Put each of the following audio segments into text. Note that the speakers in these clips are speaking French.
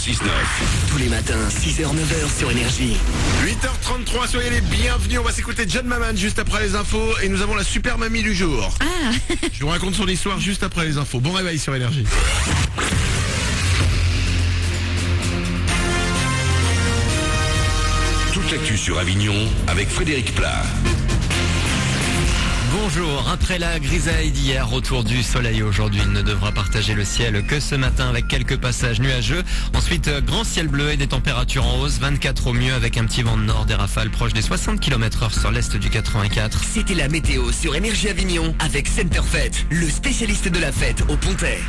6-9. Tous les matins, 6h-9h sur Énergie. 8h33, soyez les bienvenus. On va s'écouter John Maman juste après les infos. Et nous avons la super mamie du jour. Je vous raconte son histoire juste après les infos. Bon réveil sur Énergie. Toute l'actu sur Avignon avec Frédéric Plat. Bonjour, après la grisaille d'hier, retour du soleil aujourd'hui. Il ne devra partager le ciel que ce matin avec quelques passages nuageux. Ensuite, grand ciel bleu et des températures en hausse, 24 au mieux avec un petit vent de nord, des rafales proches des 60 km/h sur l'est du 84. C'était la météo sur Énergie Avignon avec Center Fête, le spécialiste de la fête au Pontet.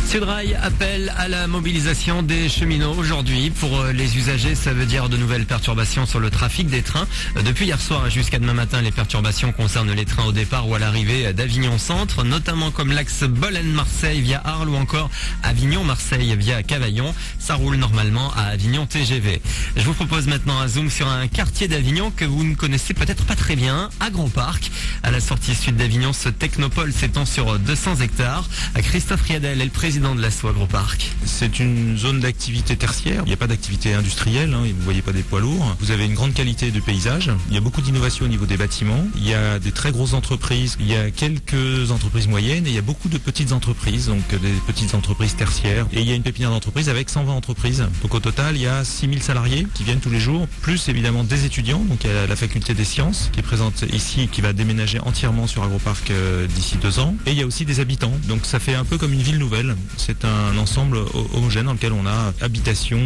Sudrail appelle à la mobilisation des cheminots aujourd'hui. Pour les usagers, ça veut dire de nouvelles perturbations sur le trafic des trains. Depuis hier soir jusqu'à demain matin, les perturbations concernent les trains au départ ou à l'arrivée d'Avignon Centre, notamment comme l'axe Bolène-Marseille via Arles ou encore Avignon-Marseille via Cavaillon. Ça roule normalement à Avignon TGV. Je vous propose maintenant un zoom sur un quartier d'Avignon que vous ne connaissez peut-être pas très bien, Agron Park. À la sortie sud d'Avignon, ce technopole s'étend sur 200 hectares. Christophe Riadel est le président de l'Asso Agropark. C'est une zone d'activité tertiaire. Il n'y a pas d'activité industrielle, vous ne voyez pas des poids lourds. Vous avez une grande qualité de paysage. Il y a beaucoup d'innovation au niveau des bâtiments. Il y a des très grosses entreprises. Il y a quelques entreprises moyennes et il y a beaucoup de petites entreprises, donc des petites entreprises tertiaires. Et il y a une pépinière d'entreprises avec 120 entreprises. Donc au total, il y a 6000 salariés qui viennent tous les jours, plus évidemment des étudiants. Donc il y a la faculté des sciences qui est présente ici et qui va déménager entièrement sur Agropark d'ici 2 ans. Et il y a aussi des habitants. Donc ça fait un peu comme une ville nouvelle. C'est un ensemble homogène dans lequel on a habitation,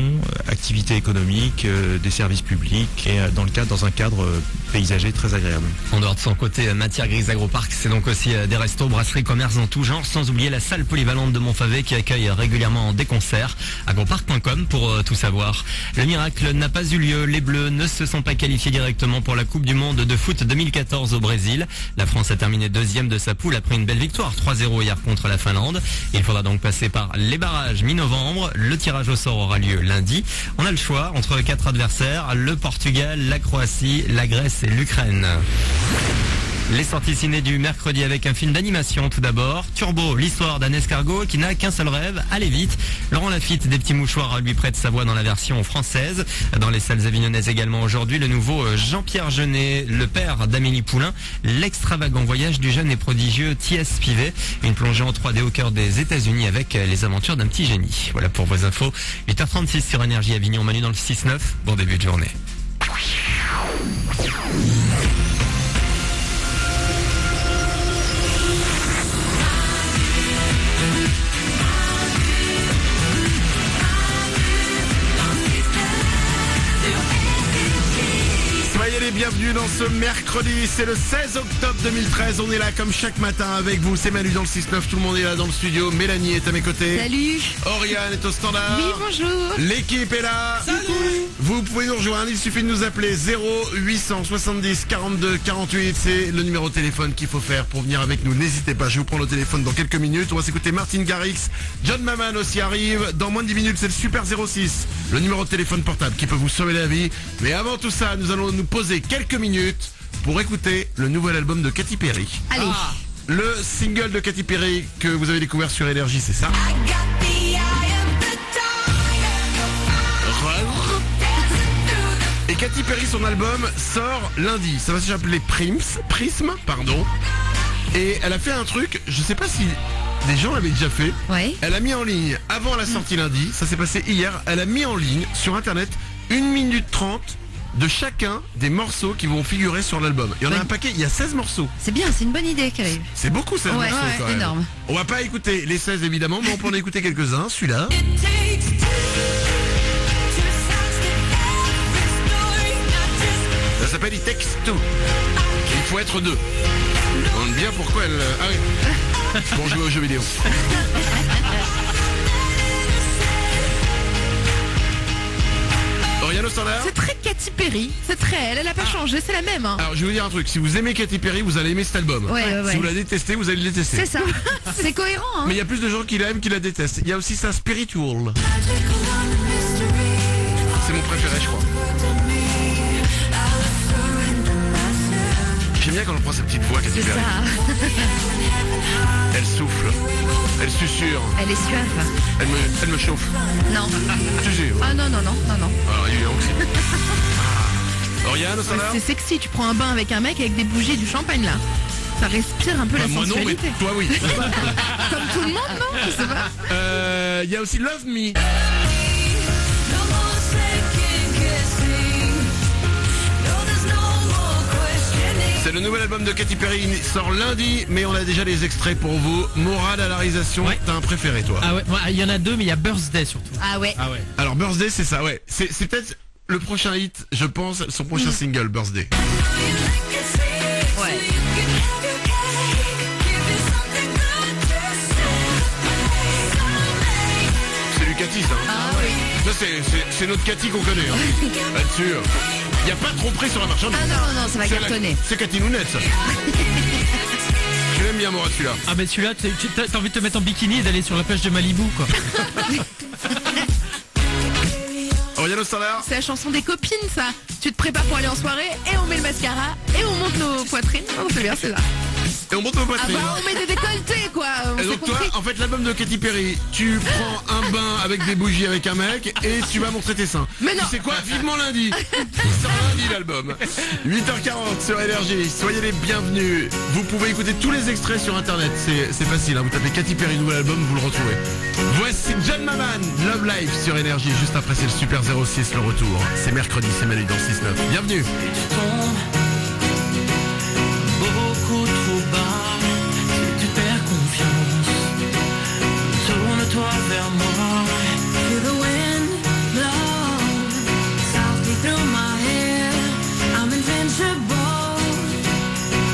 activité économique, des services publics et dans un cadre paysager très agréable. En dehors de son côté matière grise Agropark, c'est donc aussi des restos, brasseries, commerces en tout genre, sans oublier la salle polyvalente de Montfavet qui accueille régulièrement des concerts. Agropark.com pour tout savoir. Le miracle n'a pas eu lieu. Les Bleus ne se sont pas qualifiés directement pour la Coupe du Monde de foot 2014 au Brésil. La France a terminé deuxième de sa poule après une belle victoire 3-0 hier contre la Finlande. Il faudra donc passer par les barrages mi-novembre. Le tirage au sort aura lieu lundi. On a le choix entre 4 adversaires, le Portugal, la Croatie, la Grèce et l'Ukraine. Les sorties ciné du mercredi avec un film d'animation tout d'abord. Turbo, l'histoire d'un escargot qui n'a qu'un seul rêve, aller vite. Laurent Lafitte des Petits Mouchoirs lui prête sa voix dans la version française. Dans les salles avignonnaises également aujourd'hui, le nouveau Jean-Pierre Jeunet, le père d'Amélie Poulain, l'extravagant voyage du jeune et prodigieux T.S. Pivet. Une plongée en 3D au cœur des États-Unis avec les aventures d'un petit génie. Voilà pour vos infos. 8h36 sur Énergie Avignon, Manu dans le 6-9. Bon début de journée. Soyez les bienvenus dans ce mercredi, c'est le 16 octobre 2013, on est là comme chaque matin avec vous, c'est Manu dans le 6-9, tout le monde est là dans le studio, Mélanie est à mes côtés. Salut. Oriane est au standard. Oui, bonjour. L'équipe est là. Salut. Vous pouvez nous rejoindre, il suffit de nous appeler 0870 42 48, c'est le numéro de téléphone qu'il faut faire pour venir avec nous, n'hésitez pas, je vous prends le téléphone dans quelques minutes, on va s'écouter Martin Garrix, John Maman aussi arrive, dans moins de 10 minutes c'est le Super 06, le numéro de téléphone portable qui peut vous sauver la vie, mais avant tout ça, nous allons nous poser quelques minutes pour écouter le nouvel album de Katy Perry. Allez. Le single de Katy Perry que vous avez découvert sur Énergie, c'est ça. Et Katy Perry, son album sort lundi. Ça va s'appeler Prism, pardon. Et elle a fait un truc, je sais pas si des gens l'avaient déjà fait. Ouais. Elle a mis en ligne, avant la sortie lundi, ça s'est passé hier, elle a mis en ligne sur internet 1 minute 30 de chacun des morceaux qui vont figurer sur l'album. Il y en a un paquet, il y a 16 morceaux. C'est bien, c'est une bonne idée qu'elle a eue. C'est beaucoup 16 morceaux quand même. Énorme. On va pas écouter les 16 évidemment, mais on peut en écouter quelques-uns. Celui-là. Ça s'appelle It Takes Two. Il faut être deux. On demande bien pourquoi elle... Ah oui. Bon, jouer aux jeux vidéo. Oriane au standard. C'est très Katy Perry. C'est très elle a pas changé, c'est la même. Hein. Alors je vais vous dire un truc, si vous aimez Katy Perry, vous allez aimer cet album. Ouais. Si vous la détestez, vous allez le détester. C'est ça. C'est cohérent. Hein. Mais il y a plus de gens qui l'aiment qui la détestent. Il y a aussi sa Spiritual. C'est mon préféré, je crois. J'aime bien quand on prend sa petite voix, Katy C'est Perry. ça. Elle souffle. Elle susurre. Elle est suave. Elle me chauffe. Non. Je jure. Ah non. Alors, il est aussi. Oriane, au standard. C'est sexy, tu prends un bain avec un mec avec des bougies et du champagne là. Ça respire un peu la Moi non, mais sensualité. toi oui. Comme tout le monde, non? Je sais pas. Il y a aussi Love Me. C'est le nouvel album de Katy Perry, il sort lundi, mais on a déjà les extraits pour vous. Morale à la réalisation, Ouais. t'as un préféré toi? Ah ouais, il y en a deux, mais il y a Birthday surtout. Ah ouais. Ah ouais. Alors Birthday c'est ça, ouais. C'est peut-être le prochain hit, je pense, son prochain single, Birthday. Ouais. C'est du Katy ça. Ah oui. Ça c'est notre Katy qu'on connaît. Hein. Là-dessus. Il n'y a pas de tromperie sur la marchandise. Ah non, ça va cartonner. C'est Katy Nounette ça. Je l'aime bien moi celui-là. Ah ben celui-là, t'as envie de te mettre en bikini et d'aller sur la plage de Malibu quoi. Oriane au standard. C'est la chanson des copines ça. Tu te prépares pour aller en soirée et on met le mascara et on monte nos poitrines. Oh, c'est bien celle-là. Et on monte nos Ah poitrines. bah on met des décolletés quoi. On Et s'est donc toi, compris. en fait, l'album de Katy Perry, tu prends un bain avec des bougies avec un mec et tu vas montrer tes seins. Mais non. Tu sais quoi? Vivement lundi. Il sort lundi l'album. 8h40 sur Énergie. Soyez les bienvenus. Vous pouvez écouter tous les extraits sur internet. C'est facile. Hein. Vous tapez Katy Perry nouvel album, vous le retrouvez. Voici John Maman, Love Life sur Énergie. Juste après, c'est le Super 06, le retour. C'est mercredi, c'est Manu dans 6-9. Bienvenue. Beaucoup trop bas, si tu perds confiance, tourne-toi vers moi. Feel the wind blow softly through my hair. I'm invincible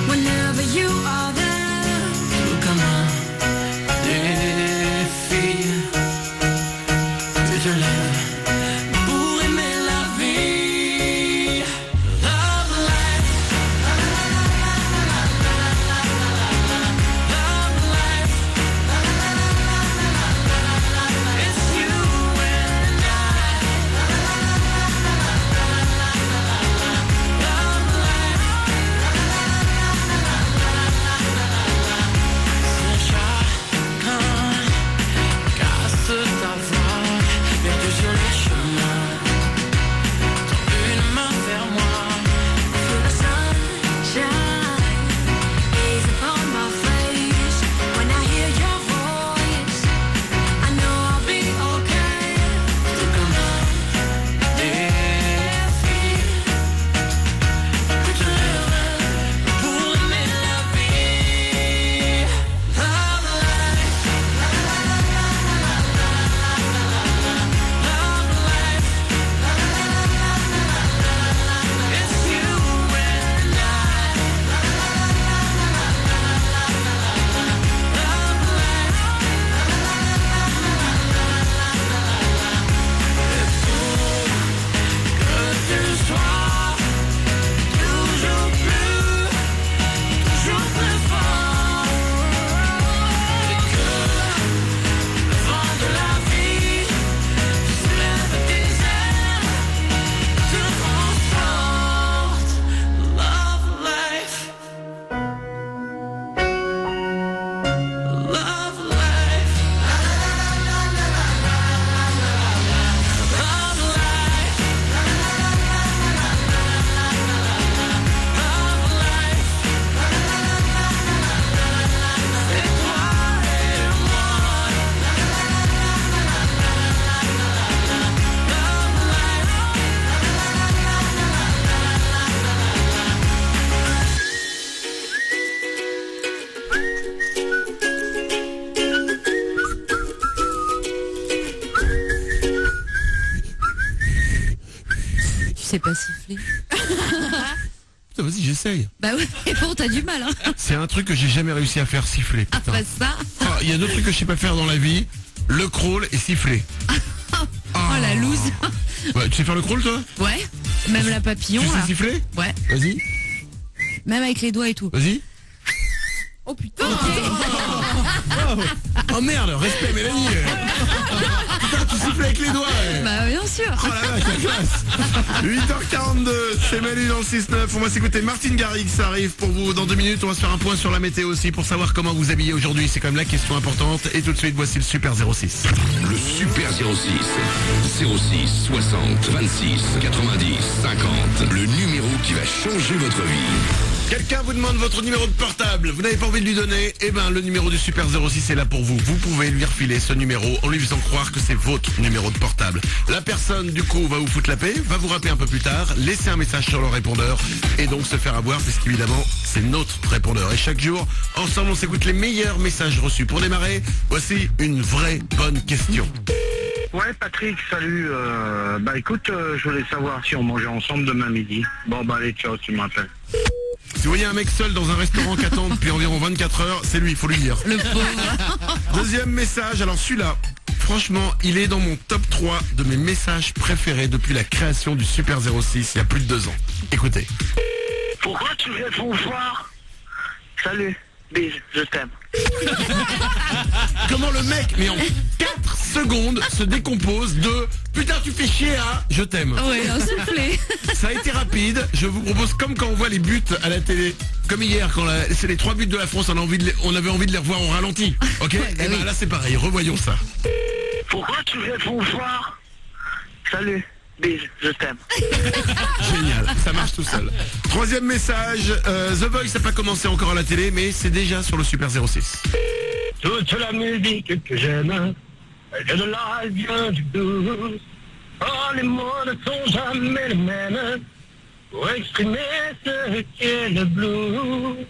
whenever you are there. Tout comme un défi, tu te lèves pour aimer la vie. Love life. sais pas siffler. Putain, vas-y, j'essaye. Bah oui, mais bon, t'as du mal, hein. C'est un truc que j'ai jamais réussi à faire siffler. Putain. Après ça. Ah, il y a deux trucs que je sais pas faire dans la vie. Le crawl et siffler. Oh la loose. Ouais, tu sais faire le crawl toi? Ouais. Même la papillon Tu sais là. siffler? Ouais. Vas-y, Même avec les doigts et tout. vas-y. Oh putain. Oh merde, respect Mélanie. Putain, tu souffles avec les doigts. Bah bien sûr. Oh la vache, la classe. 8h42, c'est Manu dans le 6-9. On va s'écouter Martin Garrix, ça arrive pour vous dans 2 minutes. On va se faire un point sur la météo aussi pour savoir comment vous habillez aujourd'hui. C'est quand même la question importante. Et tout de suite, voici le Super 06. Le Super 06. 06 60 26 90 50. Le numéro qui va changer votre vie. Quelqu'un vous demande votre numéro de portable, vous n'avez pas envie de lui donner, eh ben le numéro du Super 06 est là pour vous. Vous pouvez lui refiler ce numéro en lui faisant croire que c'est votre numéro de portable. La personne du coup va vous foutre la paix, va vous rappeler un peu plus tard, laisser un message sur le répondeur et donc se faire avoir puisqu'évidemment c'est notre répondeur. Et chaque jour, ensemble on s'écoute les meilleurs messages reçus. Pour démarrer, voici une vraie bonne question. Ouais Patrick, salut. Bah écoute, je voulais savoir si on mangeait ensemble demain midi. Bon bah allez, ciao, tu m'appelles. Si vous voyez un mec seul dans un restaurant qui attend depuis environ 24 heures, c'est lui, il faut lui dire. Le pauvre. Deuxième message, alors celui-là, franchement, il est dans mon top 3 de mes messages préférés depuis la création du Super 06, il y a plus de 2 ans. Écoutez. Pourquoi tu réponds fort? Salut, bise, je t'aime. Comment le mec, mais en 4 secondes, se décompose de « Putain, tu fais chier, hein, je t'aime ». Oui, un soufflé. Ça a été rapide, je vous propose comme quand on voit les buts à la télé, comme hier, quand c'est les 3 buts de la France, on avait envie de les revoir en ralenti. Ok, Ouais, et ben oui. là c'est pareil, revoyons ça. Pourquoi tu réponds fort? Salut, bise, je t'aime. Génial, ça marche tout seul. Troisième message, The Voice n'a pas commencé encore à la télé, mais c'est déjà sur le Super 06. Toute la musique que j'aime, elle vient de là, elle vient du blues. Oh, les mots ne sont jamais les mêmes pour exprimer ce qu'est le blues.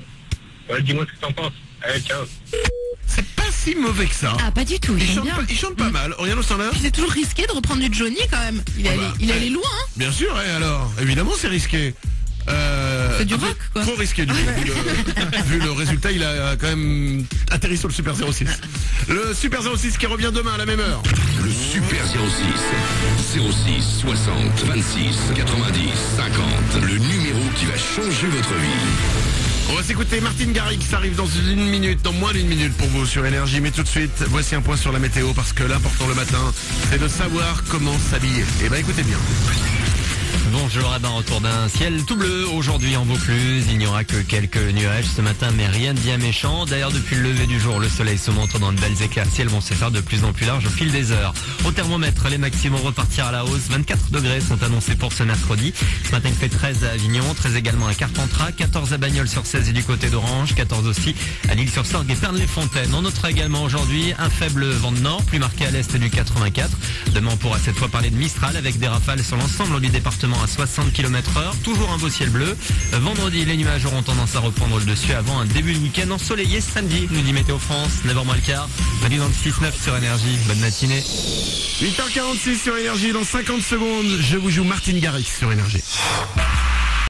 Ouais, dis-moi ce que t'en penses. Allez, ciao. C'est pas si mauvais que ça. Ah, pas du tout, Il j'aime chante, bien. pas, il chante pas mal. Oriane Standard. Puis c'est toujours risqué de reprendre du Johnny quand même. Il est allé loin, hein. Bien sûr, et alors, évidemment c'est risqué. C'est du un peu rock, quoi. Trop risqué du coup. Vu le résultat, il a quand même atterri sur le Super 06. Le Super 06 qui revient demain à la même heure. Le Super 06. 06 60 26 90 50. Le numéro qui va changer votre vie. On va s'écouter Martin Garrix, ça arrive dans 1 minute, dans moins d'1 minute pour vous sur Énergie. Mais tout de suite, voici un point sur la météo parce que l'important le matin, c'est de savoir comment s'habiller. Eh ben écoutez bien. Bonjour, à retour d'un ciel tout bleu aujourd'hui en Vaucluse. Il n'y aura que quelques nuages ce matin, mais rien de bien méchant. D'ailleurs, depuis le lever du jour, le soleil se montre dans de belles éclaircies. Elles vont se faire de plus en plus larges au fil des heures. Au thermomètre, les maximums repartiront à la hausse. 24 degrés sont annoncés pour ce mercredi. Ce matin, il fait 13 à Avignon, 13 également à Carpentras, 14 à Bagnols-sur-Cèze et du côté d'Orange, 14 aussi à L'Île-sur-Sorgue et Pernes-les-Fontaines. On notera également aujourd'hui un faible vent de nord, plus marqué à l'est du 84. Demain, on pourra cette fois parler de Mistral avec des rafales sur l'ensemble du département à 60 km/h. Toujours un beau ciel bleu. Vendredi, les nuages auront tendance à reprendre le dessus avant un début de week-end ensoleillé samedi, nous dit Météo France. 9h moins le quart. Manu dans le 6-9 sur Énergie. Bonne matinée. 8h46 sur Énergie. Dans 50 secondes, je vous joue Martin Garrix sur Énergie.